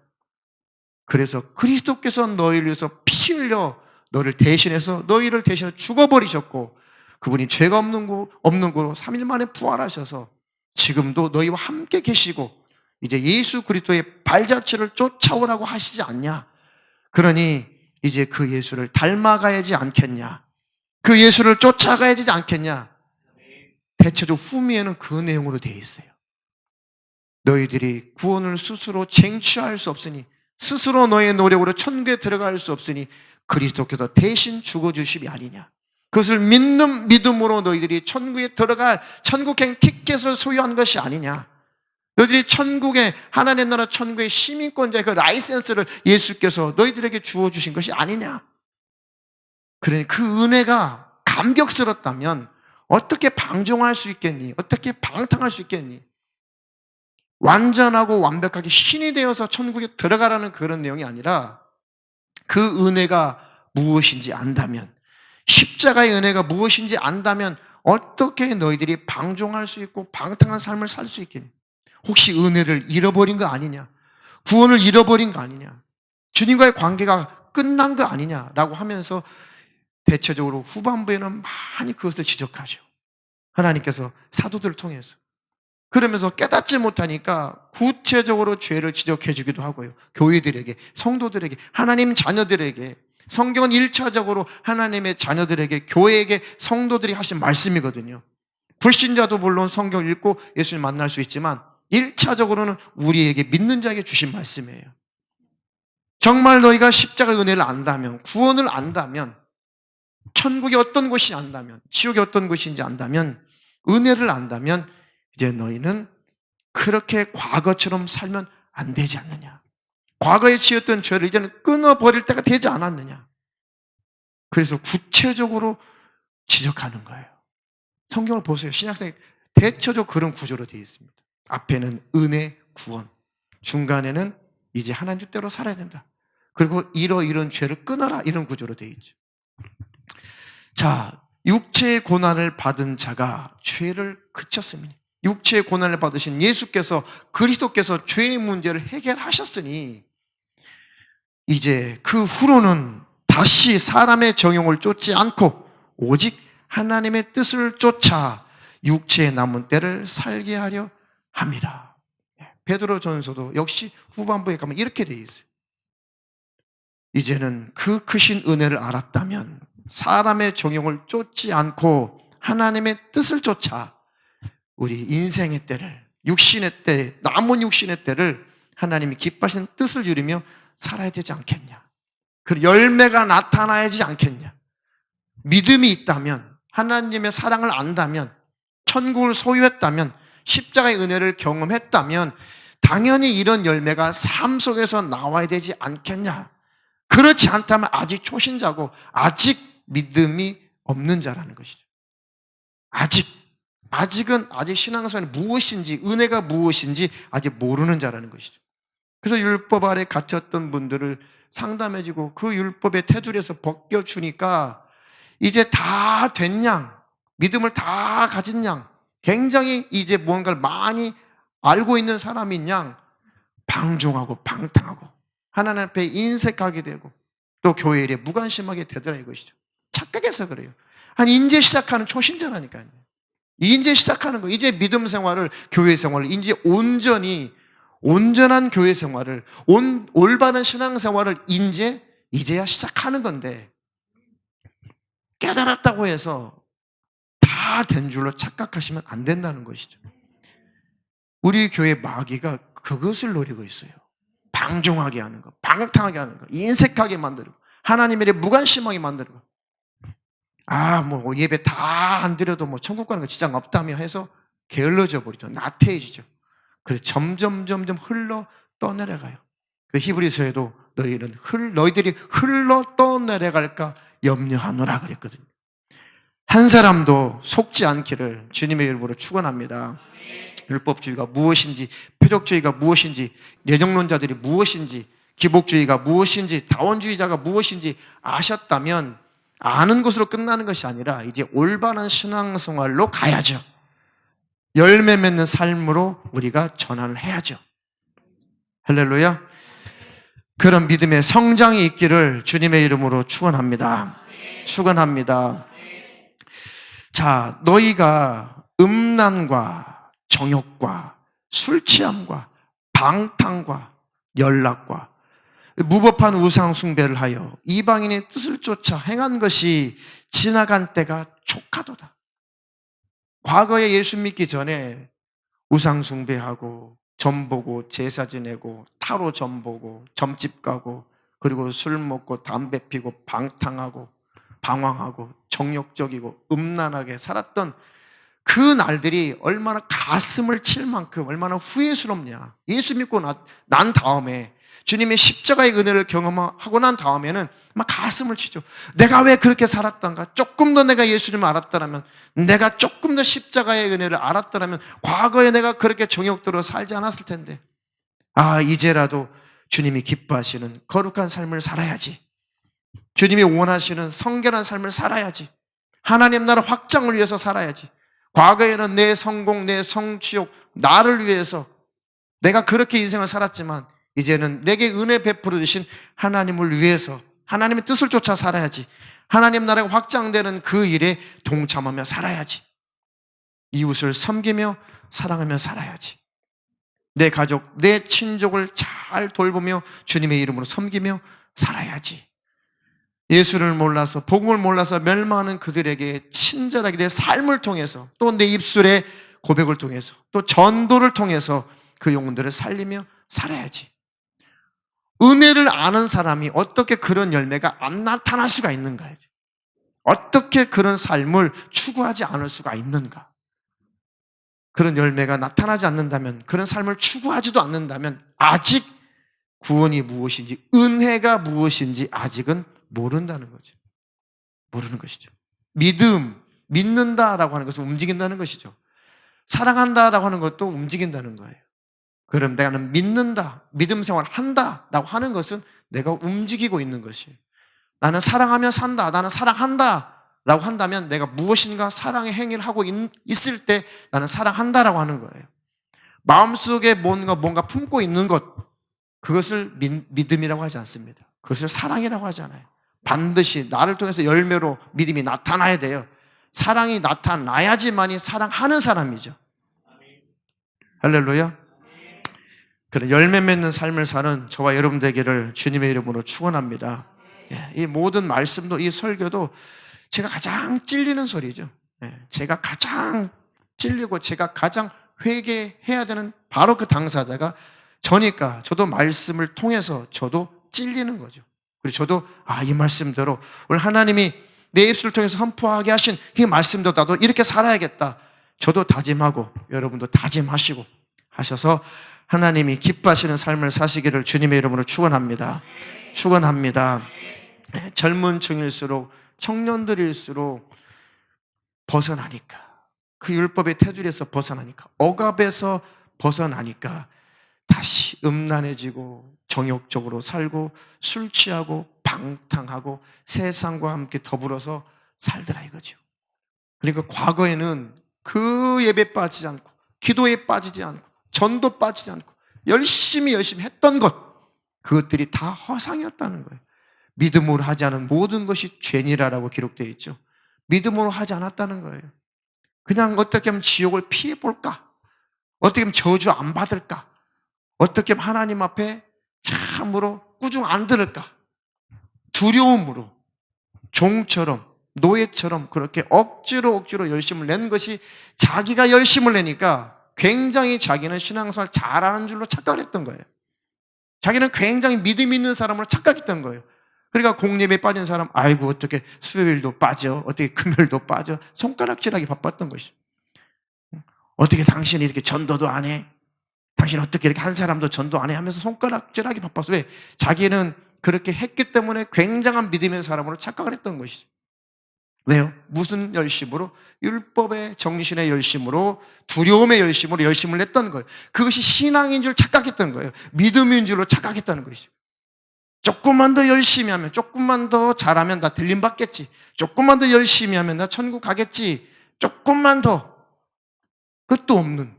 그래서 그리스도께서 너희를 위해서 피 흘려 너희를 대신해서 죽어버리셨고 그분이 죄가 없는 거로 3일 만에 부활하셔서 지금도 너희와 함께 계시고 이제 예수 그리스도의 발자취를 쫓아오라고 하시지 않냐? 그러니 이제 그 예수를 닮아가야지 않겠냐? 그 예수를 쫓아가야 되지 않겠냐? 대체로 후미에는 그 내용으로 되어 있어요. 너희들이 구원을 스스로 쟁취할 수 없으니 스스로 너의 노력으로 천국에 들어갈 수 없으니 그리스도께서 대신 죽어주심이 아니냐. 그것을 믿는 믿음으로 너희들이 천국에 들어갈 천국행 티켓을 소유한 것이 아니냐. 너희들이 천국의 하나님 나라 천국의 시민권자의 그 라이센스를 예수께서 너희들에게 주어주신 것이 아니냐. 그러니 그 은혜가 감격스럽다면 어떻게 방종할 수 있겠니? 어떻게 방탕할 수 있겠니? 완전하고 완벽하게 신이 되어서 천국에 들어가라는 그런 내용이 아니라 그 은혜가 무엇인지 안다면, 십자가의 은혜가 무엇인지 안다면 어떻게 너희들이 방종할 수 있고 방탕한 삶을 살 수 있겠니? 혹시 은혜를 잃어버린 거 아니냐? 구원을 잃어버린 거 아니냐? 주님과의 관계가 끝난 거 아니냐라고 하면서 대체적으로 후반부에는 많이 그것을 지적하죠. 하나님께서 사도들을 통해서. 그러면서 깨닫지 못하니까 구체적으로 죄를 지적해 주기도 하고요. 교회들에게, 성도들에게, 하나님 자녀들에게. 성경은 1차적으로 하나님의 자녀들에게, 교회에게, 성도들이 하신 말씀이거든요. 불신자도 물론 성경을 읽고 예수님 만날 수 있지만 1차적으로는 우리에게 믿는 자에게 주신 말씀이에요. 정말 너희가 십자가의 은혜를 안다면, 구원을 안다면, 천국이 어떤 곳이 안다면, 지옥이 어떤 곳인지 안다면, 은혜를 안다면 이제 너희는 그렇게 과거처럼 살면 안 되지 않느냐. 과거에 지었던 죄를 이제는 끊어버릴 때가 되지 않았느냐. 그래서 구체적으로 지적하는 거예요. 성경을 보세요. 신약성에 대체적으로 그런 구조로 되어 있습니다. 앞에는 은혜, 구원, 중간에는 이제 하나님 뜻대로 살아야 된다. 그리고 이런 죄를 끊어라, 이런 구조로 되어 있죠. 자, 육체의 고난을 받은 자가 죄를 그쳤습니다. 육체의 고난을 받으신 예수께서, 그리스도께서 죄의 문제를 해결하셨으니 이제 그 후로는 다시 사람의 정욕을 쫓지 않고 오직 하나님의 뜻을 쫓아 육체의 남은 때를 살게 하려 함이라. 베드로전서도 역시 후반부에 가면 이렇게 되어 있어요. 이제는 그 크신 은혜를 알았다면 사람의 정욕을 쫓지 않고 하나님의 뜻을 쫓아 우리 인생의 때를, 육신의 때, 남은 육신의 때를 하나님이 기뻐하시는 뜻을 이루며 살아야 되지 않겠냐. 그 열매가 나타나야지 않겠냐. 믿음이 있다면, 하나님의 사랑을 안다면, 천국을 소유했다면, 십자가의 은혜를 경험했다면 당연히 이런 열매가 삶 속에서 나와야 되지 않겠냐. 그렇지 않다면 아직 초신자고 아직 믿음이 없는 자라는 것이죠. 아직은 신앙생활이 무엇인지, 은혜가 무엇인지 아직 모르는 자라는 것이죠. 그래서 율법 아래 갇혔던 분들을 상담해주고 그 율법의 테두리에서 벗겨주니까 이제 다 된 양, 믿음을 다 가진 양, 굉장히 이제 무언가를 많이 알고 있는 사람인 양 방종하고 방탕하고 하나님 앞에 인색하게 되고 또 교회 일에 무관심하게 되더라 이것이죠. 착각해서 그래요. 이제 시작하는 초신자라니까요. 이제 시작하는 거. 이제 믿음 생활을, 교회 생활을 이제 온전한 교회 생활을, 올바른 신앙 생활을 이제야 시작하는 건데 깨달았다고 해서 다 된 줄로 착각하시면 안 된다는 것이죠. 우리 교회 마귀가 그것을 노리고 있어요. 방종하게 하는 거, 방탕하게 하는 거, 인색하게 만들고 하나님 일에 무관심하게 만들고 예배 다 안 드려도 천국 가는 거 지장 없다며 해서 게을러져 버리죠. 나태해지죠. 그래서 점점 흘러 떠내려가요. 그 히브리서에도 너희들이 흘러 떠내려갈까 염려하노라 그랬거든요. 한 사람도 속지 않기를 주님의 이름으로 축원합니다. 율법주의가 무엇인지, 표적주의가 무엇인지, 예정론자들이 무엇인지, 기복주의가 무엇인지, 다원주의자가 무엇인지 아셨다면 아는 것으로 끝나는 것이 아니라 이제 올바른 신앙생활로 가야죠. 열매 맺는 삶으로 우리가 전환을 해야죠. 할렐루야. 그런 믿음의 성장이 있기를 주님의 이름으로 축원합니다. 축원합니다. 자, 너희가 음란과 정욕과 술 취함과 방탕과 연락과 무법한 우상 숭배를 하여 이방인의 뜻을 쫓아 행한 것이 지나간 때가 촉하도다. 과거에 예수 믿기 전에 우상 숭배하고 점 보고 제사 지내고 타로 점 보고 점집 가고 그리고 술 먹고 담배 피고 방탕하고 방황하고 정욕적이고 음란하게 살았던 그 날들이 얼마나 가슴을 칠 만큼 얼마나 후회스럽냐. 예수 믿고 난 다음에 주님의 십자가의 은혜를 경험하고 난 다음에는 막 가슴을 치죠. 내가 왜 그렇게 살았던가? 조금 더 내가 예수님을 알았더라면, 내가 조금 더 십자가의 은혜를 알았더라면 과거에 내가 그렇게 정욕대로 살지 않았을 텐데 이제라도 주님이 기뻐하시는 거룩한 삶을 살아야지. 주님이 원하시는 성결한 삶을 살아야지. 하나님 나라 확장을 위해서 살아야지. 과거에는 내 성공, 내 성취욕, 나를 위해서 내가 그렇게 인생을 살았지만 이제는 내게 은혜 베풀어 주신 하나님을 위해서 하나님의 뜻을 쫓아 살아야지. 하나님 나라가 확장되는 그 일에 동참하며 살아야지. 이웃을 섬기며 사랑하며 살아야지. 내 가족, 내 친족을 잘 돌보며 주님의 이름으로 섬기며 살아야지. 예수를 몰라서, 복음을 몰라서 멸망하는 그들에게 친절하게 내 삶을 통해서 또 내 입술의 고백을 통해서 또 전도를 통해서 그 영혼들을 살리며 살아야지. 은혜를 아는 사람이 어떻게 그런 열매가 안 나타날 수가 있는가? 어떻게 그런 삶을 추구하지 않을 수가 있는가? 그런 열매가 나타나지 않는다면, 그런 삶을 추구하지도 않는다면 아직 구원이 무엇인지, 은혜가 무엇인지 아직은 모른다는 거죠. 모르는 것이죠. 믿음, 믿는다라고 하는 것은 움직인다는 것이죠. 사랑한다라고 하는 것도 움직인다는 거예요. 그럼 나는 믿는다, 믿음 생활 한다라고 하는 것은 내가 움직이고 있는 것이에요. 나는 사랑하며 산다, 나는 사랑한다라고 한다면 내가 무엇인가 사랑의 행위를 하고 있을 때 나는 사랑한다라고 하는 거예요. 마음속에 뭔가 품고 있는 것, 그것을 믿음이라고 하지 않습니다. 그것을 사랑이라고 하잖아요. 반드시 나를 통해서 열매로 믿음이 나타나야 돼요. 사랑이 나타나야지만이 사랑하는 사람이죠. 할렐루야. 그런 열매 맺는 삶을 사는 저와 여러분 되기를 주님의 이름으로 축원합니다. 이 모든 말씀도, 이 설교도 제가 가장 찔리는 소리죠. 제가 가장 찔리고 제가 가장 회개해야 되는 바로 그 당사자가 저니까 저도 말씀을 통해서 저도 찔리는 거죠. 그리고 저도 이 말씀대로 오늘 하나님이 내 입술을 통해서 선포하게 하신 이 말씀도 나도 이렇게 살아야겠다. 저도 다짐하고 여러분도 다짐하시고 하셔서 하나님이 기뻐하시는 삶을 사시기를 주님의 이름으로 축원합니다. 축원합니다. 젊은 층일수록 청년들일수록 벗어나니까, 그 율법의 테두리에서 벗어나니까, 억압에서 벗어나니까 다시 음란해지고 정욕적으로 살고 술 취하고 방탕하고 세상과 함께 더불어서 살더라 이거죠. 그러니까 과거에는 그 예배에 빠지지 않고 기도에 빠지지 않고 전도 빠지지 않고 열심히 했던 것, 그것들이 다 허상이었다는 거예요. 믿음으로 하지 않은 모든 것이 죄니라라고 기록되어 있죠. 믿음으로 하지 않았다는 거예요. 그냥 어떻게 하면 지옥을 피해볼까? 어떻게 하면 저주 안 받을까? 어떻게 하면 하나님 앞에 참으로 꾸중 안 들을까? 두려움으로 종처럼 노예처럼 그렇게 억지로 열심을 낸 것이, 자기가 열심을 내니까 굉장히 자기는 신앙생활 잘하는 줄로 착각했던 거예요. 자기는 굉장히 믿음 있는 사람으로 착각했던 거예요. 그러니까 공예배에 빠진 사람, 아이고 어떻게 수요일도 빠져, 어떻게 금요일도 빠져, 손가락질하기 바빴던 것이죠. 어떻게 당신이 이렇게 전도도 안 해? 당신 어떻게 이렇게 한 사람도 전도 안 해? 하면서 손가락질하기 바빴어. 왜? 자기는 그렇게 했기 때문에 굉장한 믿음의 사람으로 착각을 했던 것이죠. 왜요? 무슨 열심으로? 율법의 정신의 열심으로, 두려움의 열심으로 열심을 냈던 거예요. 그것이 신앙인 줄 착각했던 거예요. 믿음인 줄로 착각했다는 것이죠. 조금만 더 열심히 하면, 조금만 더 잘하면 나 들림 받겠지. 조금만 더 열심히 하면 나 천국 가겠지. 조금만 더. 끝도 없는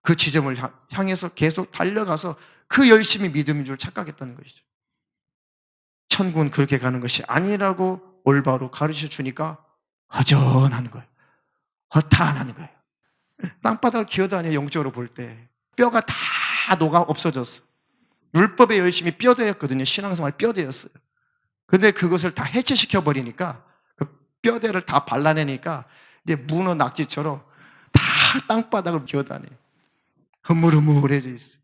그 지점을 향해서 계속 달려가서 그 열심히 믿음인 줄 착각했다는 것이죠. 천국은 그렇게 가는 것이 아니라고 올바로 가르쳐 주니까 허전한 거예요. 허탄한 거예요. 땅바닥을 기어다녀 영적으로 볼 때 뼈가 다 녹아 없어졌어. 율법에 열심히 뼈대였거든요. 신앙생활 뼈대였어요. 근데 그것을 다 해체시켜버리니까, 그 뼈대를 다 발라내니까 이제 문어 낙지처럼 다 땅바닥을 기어다녀요. 흐물흐물해져 있어요.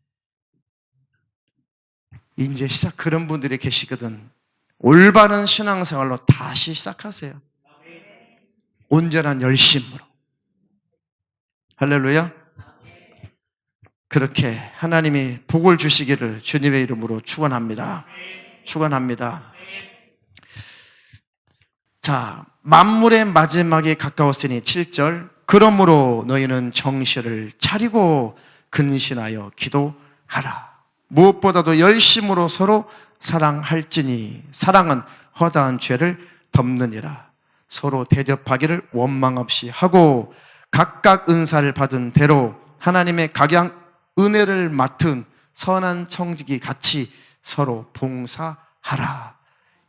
이제 그런 분들이 계시거든. 올바른 신앙생활로 다시 시작하세요. 온전한 열심으로. 할렐루야. 그렇게 하나님이 복을 주시기를 주님의 이름으로 축원합니다. 축원합니다. 자, 만물의 마지막이 가까웠으니 7절, 그러므로 너희는 정신을 차리고 근신하여 기도하라. 무엇보다도 열심으로 서로 사랑할지니 사랑은 허다한 죄를 덮느니라. 서로 대접하기를 원망 없이 하고 각각 은사를 받은 대로 하나님의 각양 은혜를 맡은 선한 청지기 같이 서로 봉사하라.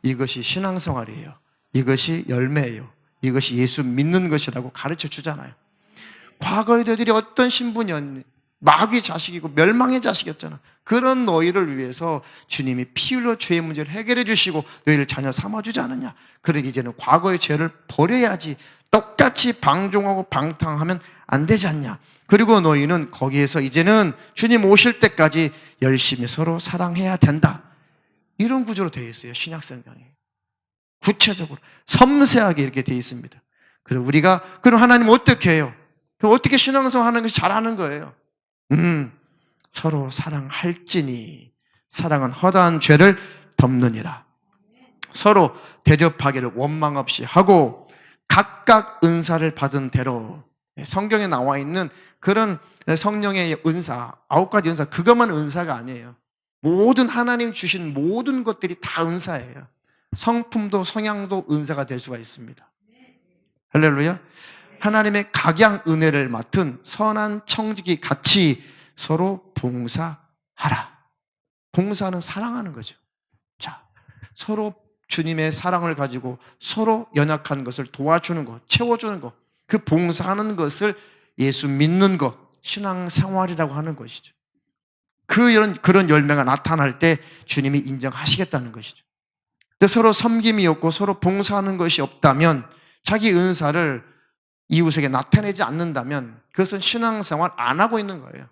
이것이 신앙생활이에요. 이것이 열매예요. 이것이 예수 믿는 것이라고 가르쳐 주잖아요. 과거의 너희들이 어떤 신분이었니? 마귀의 자식이고 멸망의 자식이었잖아. 그런 너희를 위해서 주님이 피 흘려 죄의 문제를 해결해 주시고 너희를 자녀 삼아주지 않았냐. 그러니 이제는 과거의 죄를 버려야지. 똑같이 방종하고 방탕하면 안 되지 않냐. 그리고 너희는 거기에서 이제는 주님 오실 때까지 열심히 서로 사랑해야 된다. 이런 구조로 되어 있어요. 신약성경이 구체적으로 섬세하게 이렇게 되어 있습니다. 그래서 우리가 그럼 하나님 어떻게 해요? 그럼 어떻게 신앙생활 하는 것이 잘하는 거예요? 서로 사랑할지니 사랑은 허다한 죄를 덮느니라. 서로 대접하기를 원망 없이 하고 각각 은사를 받은 대로, 성경에 나와 있는 그런 성령의 은사, 9가지 은사, 그것만 은사가 아니에요. 모든 하나님 주신 모든 것들이 다 은사예요. 성품도 성향도 은사가 될 수가 있습니다. 할렐루야. 하나님의 각양 은혜를 맡은 선한 청지기 같이 서로 봉사하라. 봉사는 사랑하는 거죠. 자, 서로 주님의 사랑을 가지고 서로 연약한 것을 도와주는 것, 채워주는 것, 그 봉사하는 것을 예수 믿는 것, 신앙생활이라고 하는 것이죠. 그런 열매가 나타날 때 주님이 인정하시겠다는 것이죠. 근데 서로 섬김이 없고 서로 봉사하는 것이 없다면, 자기 은사를 이웃에게 나타내지 않는다면 그것은 신앙생활 안 하고 있는 거예요.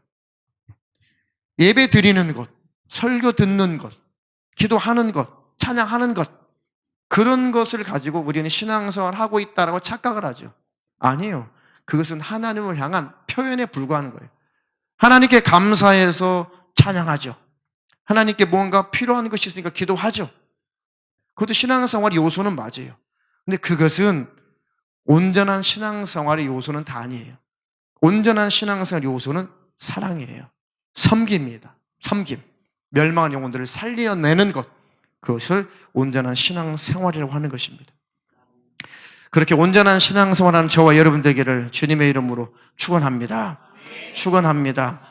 예배 드리는 것, 설교 듣는 것, 기도하는 것, 찬양하는 것, 그런 것을 가지고 우리는 신앙생활 하고 있다라고 착각을 하죠. 아니에요. 그것은 하나님을 향한 표현에 불과한 거예요. 하나님께 감사해서 찬양하죠. 하나님께 뭔가 필요한 것이 있으니까 기도하죠. 그것도 신앙생활의 요소는 맞아요. 근데 그것은 온전한 신앙생활의 요소는 다 아니에요. 온전한 신앙생활의 요소는 사랑이에요. 섬깁니다. 섬김. 멸망한 영혼들을 살려내는 것. 그것을 온전한 신앙생활이라고 하는 것입니다. 그렇게 온전한 신앙생활하는 저와 여러분 되기를 주님의 이름으로 축원합니다. 축원합니다.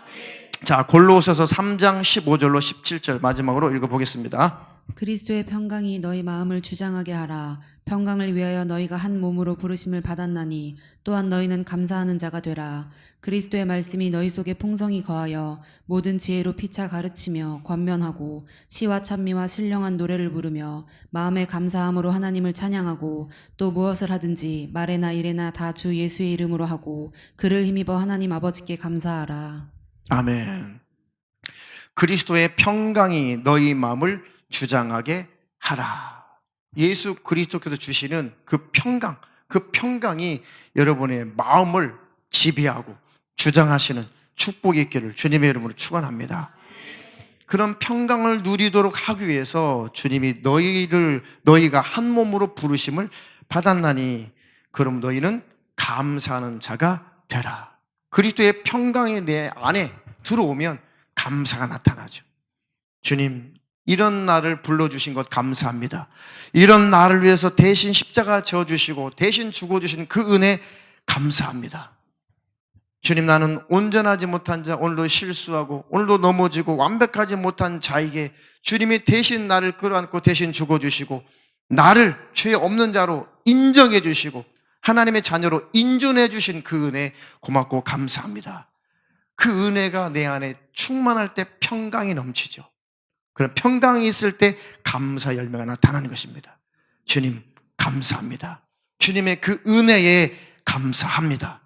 자, 골로새서 3장 15절로 17절 마지막으로 읽어보겠습니다. 그리스도의 평강이 너희 마음을 주장하게 하라. 평강을 위하여 너희가 한 몸으로 부르심을 받았나니 또한 너희는 감사하는 자가 되라. 그리스도의 말씀이 너희 속에 풍성히 거하여 모든 지혜로 피차 가르치며 권면하고 시와 찬미와 신령한 노래를 부르며 마음에 감사함으로 하나님을 찬양하고 또 무엇을 하든지 말에나 일에나 다 주 예수의 이름으로 하고 그를 힘입어 하나님 아버지께 감사하라. 아멘. 그리스도의 평강이 너희 마음을 주장하게 하라. 예수 그리스도께서 주시는 그 평강이 여러분의 마음을 지배하고 주장하시는 축복이 있기를 주님의 이름으로 축원합니다. 그런 평강을 누리도록 하기 위해서 주님이 너희가 한 몸으로 부르심을 받았나니 그럼 너희는 감사하는 자가 되라. 그리스도의 평강이 내 안에 들어오면 감사가 나타나죠. 주님, 이런 나를 불러주신 것 감사합니다. 이런 나를 위해서 대신 십자가 져주시고 대신 죽어주신 그 은혜 감사합니다. 주님, 나는 온전하지 못한 자, 오늘도 실수하고 오늘도 넘어지고 완벽하지 못한 자에게 주님이 대신 나를 끌어안고 대신 죽어주시고 나를 죄 없는 자로 인정해 주시고 하나님의 자녀로 인준해 주신 그 은혜 고맙고 감사합니다. 그 은혜가 내 안에 충만할 때 평강이 넘치죠. 그런 평강이 있을 때 감사 열매가 나타나는 것입니다. 주님 감사합니다. 주님의 그 은혜에 감사합니다.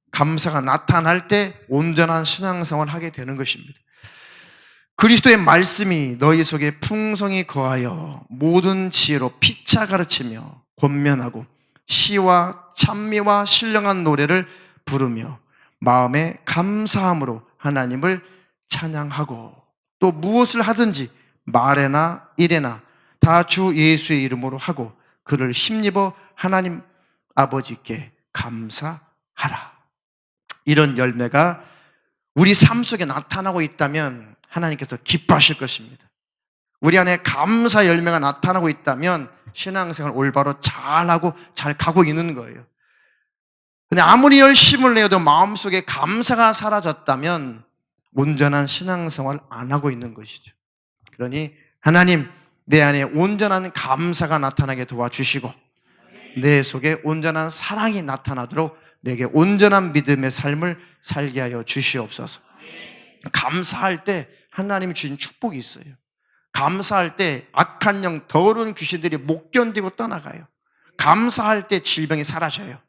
감사가 나타날 때 온전한 신앙생활을 하게 되는 것입니다. 그리스도의 말씀이 너희 속에 풍성히 거하여 모든 지혜로 피차 가르치며 권면하고 시와 찬미와 신령한 노래를 부르며 마음에 감사함으로 하나님을 찬양하고 또 무엇을 하든지 말에나 일에나 다 주 예수의 이름으로 하고 그를 힘입어 하나님 아버지께 감사하라. 이런 열매가 우리 삶 속에 나타나고 있다면 하나님께서 기뻐하실 것입니다. 우리 안에 감사 열매가 나타나고 있다면 신앙생활 올바로 잘하고 잘 가고 있는 거예요. 근데 아무리 열심을 내어도 마음속에 감사가 사라졌다면 온전한 신앙생활 안 하고 있는 것이죠. 그러니 하나님, 내 안에 온전한 감사가 나타나게 도와주시고 내 속에 온전한 사랑이 나타나도록 내게 온전한 믿음의 삶을 살게 하여 주시옵소서. 감사할 때 하나님이 주신 축복이 있어요. 감사할 때 악한 영, 더러운 귀신들이 못 견디고 떠나가요. 감사할 때 질병이 사라져요.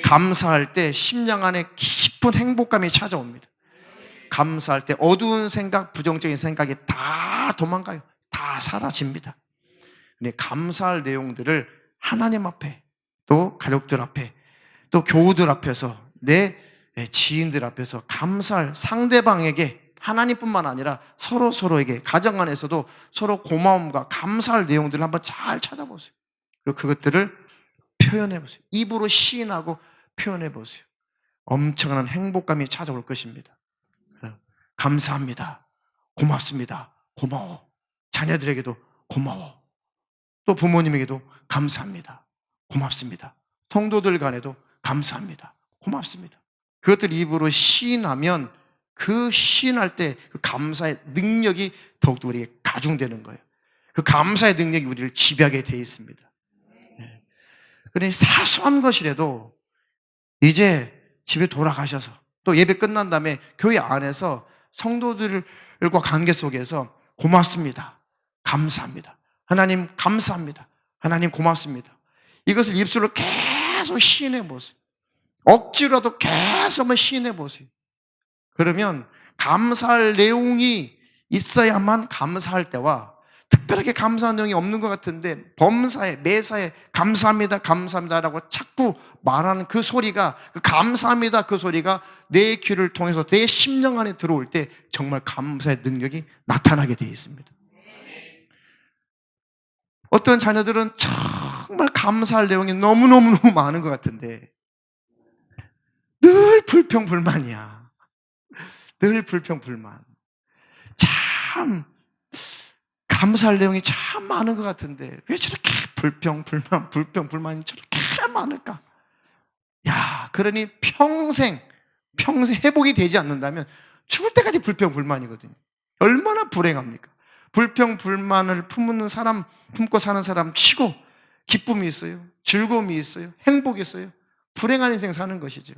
감사할 때 심령 안에 깊은 행복감이 찾아옵니다. 감사할 때 어두운 생각, 부정적인 생각이 다 도망가요. 다 사라집니다. 근데 감사할 내용들을 하나님 앞에, 또 가족들 앞에, 또 교우들 앞에서, 내 지인들 앞에서 감사할 상대방에게, 하나님뿐만 아니라 서로에게, 가정 안에서도 서로 고마움과 감사할 내용들을 한번 잘 찾아보세요. 그리고 그것들을 표현해 보세요. 입으로 시인하고 표현해 보세요. 엄청난 행복감이 찾아올 것입니다. 감사합니다. 고맙습니다. 고마워. 자녀들에게도 고마워. 또 부모님에게도 감사합니다. 고맙습니다. 성도들 간에도 감사합니다. 고맙습니다. 그것들 입으로 시인하면 그 시인할 때 그 감사의 능력이 더욱더 우리에게 가중되는 거예요. 그 감사의 능력이 우리를 지배하게 되어 있습니다. 그러니 사소한 것이라도 이제 집에 돌아가셔서 또 예배 끝난 다음에 교회 안에서 성도들과 관계 속에서 고맙습니다. 감사합니다. 하나님 감사합니다. 하나님 고맙습니다. 이것을 입술로 계속 시인해 보세요. 억지로라도 계속 한번 시인해 보세요. 그러면 감사할 내용이 있어야만 감사할 때와 특별하게 감사한 내용이 없는 것 같은데 범사에 매사에 감사합니다 감사합니다라고 자꾸 말하는 그 소리가, 그 감사합니다 그 소리가 내 귀를 통해서 내 심령 안에 들어올 때 정말 감사의 능력이 나타나게 되어 있습니다. 어떤 자녀들은 정말 감사할 내용이 너무너무 많은 것 같은데 늘 불평불만이야. 늘 불평불만. 참 감사할 내용이 참 많은 것 같은데 왜 저렇게 불평불만이 저렇게 많을까? 야, 그러니 평생 회복이 되지 않는다면 죽을 때까지 불평불만이거든요. 얼마나 불행합니까? 불평불만을 품고 사는 사람 치고 기쁨이 있어요. 즐거움이 있어요. 행복이 있어요. 불행한 인생 사는 것이죠.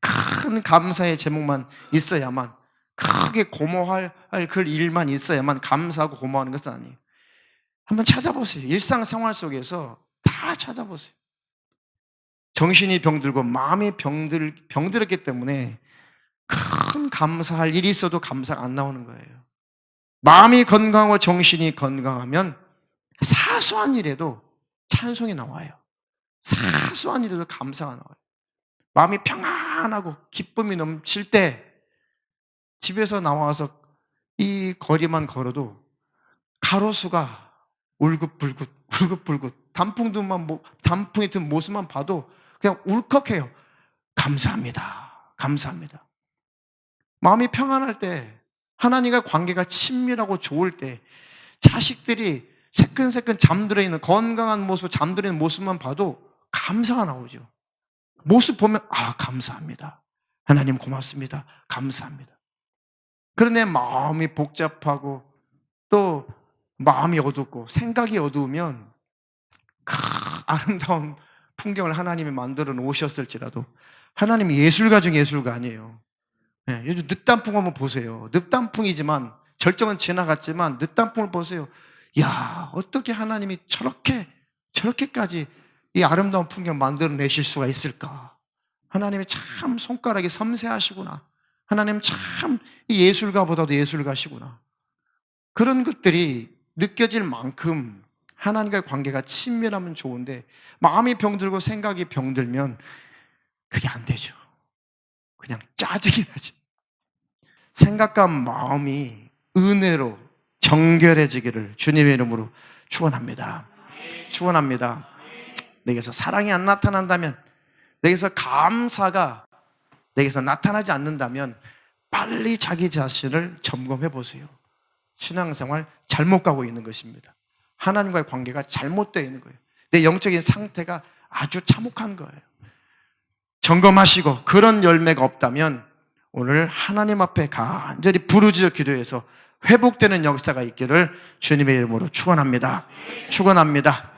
큰 감사의 제목만 있어야만, 크게 고마워할 그 일만 있어야만 감사하고 고마워하는 것은 아니에요. 한번 찾아보세요. 일상생활 속에서 다 찾아보세요. 정신이 병들고 마음이 병들었기 때문에 큰 감사할 일이 있어도 감사가 안 나오는 거예요. 마음이 건강하고 정신이 건강하면 사소한 일에도 찬송이 나와요. 사소한 일에도 감사가 나와요. 마음이 평안하고 기쁨이 넘칠 때 집에서 나와서 이 거리만 걸어도 가로수가 울긋불긋 단풍이 든 모습만 봐도 그냥 울컥해요. 감사합니다. 감사합니다. 마음이 평안할 때, 하나님과 관계가 친밀하고 좋을 때 자식들이 새끈새끈 잠들어 있는 건강한 모습, 잠들어 있는 모습만 봐도 감사가 나오죠. 모습 보면 감사합니다. 하나님 고맙습니다. 감사합니다. 그런데 마음이 복잡하고 또 마음이 어둡고 생각이 어두우면 아름다운 풍경을 하나님이 만들어 놓으셨을지라도 하나님이 예술가 중 예술가 아니에요. 네, 요즘 늦단풍 한번 보세요. 늦단풍이지만 절정은 지나갔지만 늦단풍을 보세요. 야, 어떻게 하나님이 저렇게까지 이 아름다운 풍경 만들어내실 수가 있을까? 하나님이 참 손가락이 섬세하시구나. 하나님 참 이 예술가보다도 예술가시구나. 그런 것들이 느껴질 만큼 하나님과의 관계가 친밀하면 좋은데 마음이 병들고 생각이 병들면 그게 안 되죠. 그냥 짜증이 나죠. 생각과 마음이 은혜로 정결해지기를 주님의 이름으로 축원합니다. 축원합니다. 내게서 사랑이 안 나타난다면, 내게서 감사가 내게서 나타나지 않는다면 빨리 자기 자신을 점검해 보세요. 신앙생활 잘못 가고 있는 것입니다. 하나님과의 관계가 잘못되어 있는 거예요. 내 영적인 상태가 아주 참혹한 거예요. 점검하시고 그런 열매가 없다면 오늘 하나님 앞에 간절히 부르짖어 기도해서 회복되는 역사가 있기를 주님의 이름으로 축원합니다. 축원합니다.